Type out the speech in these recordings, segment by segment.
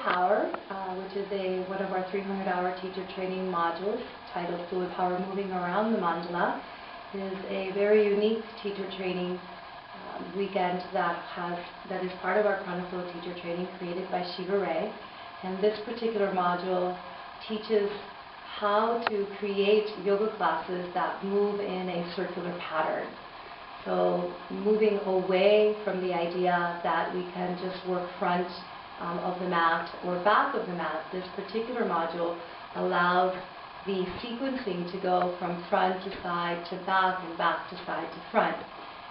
Power, which is one of our 300-hour teacher training modules titled Fluid Power Moving Around the Mandala, is a very unique teacher training weekend that is part of our Prana Flow teacher training created by Garre. And this particular module teaches how to create yoga classes that move in a circular pattern. So moving away from the idea that we can just work front of the mat or back of the mat, this particular module allows the sequencing to go from front to side to back and back to side to front.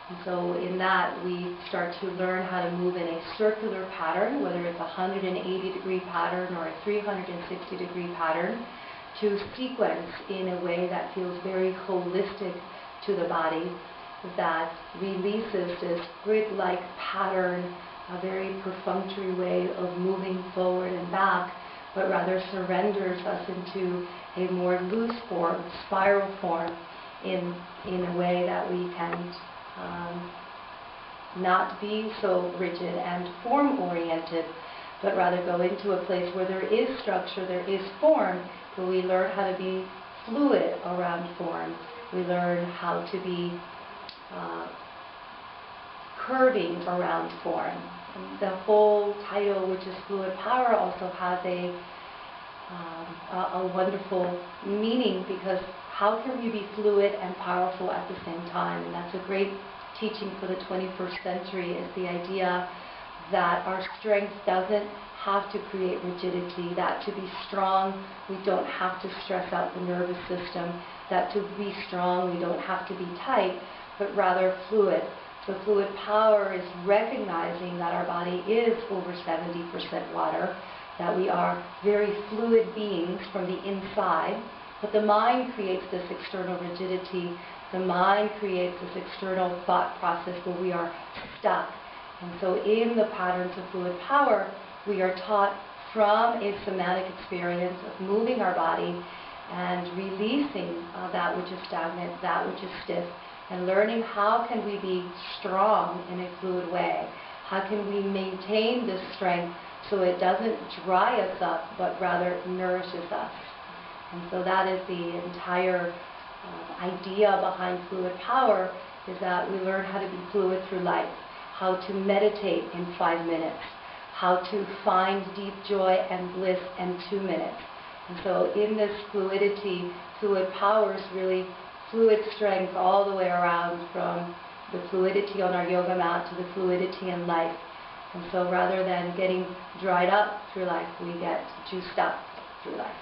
And so in that we start to learn how to move in a circular pattern, whether it's a 180-degree pattern or a 360-degree pattern, to sequence in a way that feels very holistic to the body, that releases this grid-like pattern, a very perfunctory way of moving forward and back, but rather surrenders us into a more loose form, spiral form, in a way that we can not be so rigid and form-oriented, but rather go into a place where there is structure, there is form, but we learn how to be fluid around form. We learn how to be curving around form. And the whole title, which is Fluid Power, also has a wonderful meaning, because how can we be fluid and powerful at the same time? And that's a great teaching for the 21st century, is the idea that our strength doesn't have to create rigidity, that to be strong we don't have to stress out the nervous system, that to be strong we don't have to be tight, but rather fluid. So fluid power is recognizing that our body is over 70% water, that we are very fluid beings from the inside, but the mind creates this external rigidity. The mind creates this external thought process where we are stuck. And so in the patterns of fluid power, we are taught from a somatic experience of moving our body and releasing that which is stagnant, that which is stiff, and learning how can we be strong in a fluid way. How can we maintain this strength so it doesn't dry us up, but rather nourishes us. And so that is the entire idea behind fluid power, is that we learn how to be fluid through life, how to meditate in 5 minutes, how to find deep joy and bliss in 2 minutes. And so in this fluidity, fluid power is really fluid strength all the way around, from the fluidity on our yoga mat to the fluidity in life. And so rather than getting dried up through life, we get juiced up through life.